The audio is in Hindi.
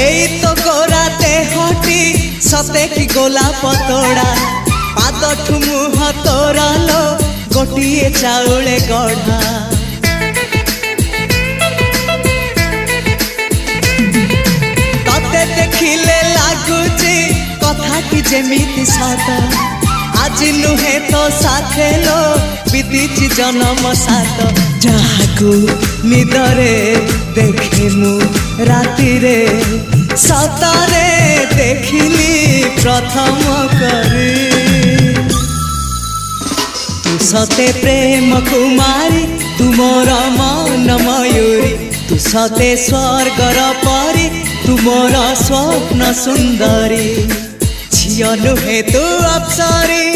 एई तो गोरा देहटी सते कि गोलाप तोड़ा पाद मुह तोरा लो गोटिए चाउले गढ़ा तते देखिले लागुची कथाटी जेमिति सत आज नुहे तो साथे लो बीतीची जन्म सात जहाकू निदरे देखे मु राति रे सतरे देखिली प्रथम करी तू सते प्रेम कुमारी तू मोर मन मयूरी तू सते स्वर्गर परी तू मोर स्वप्न सुंदरी झियो नुहे तू अप्सरी।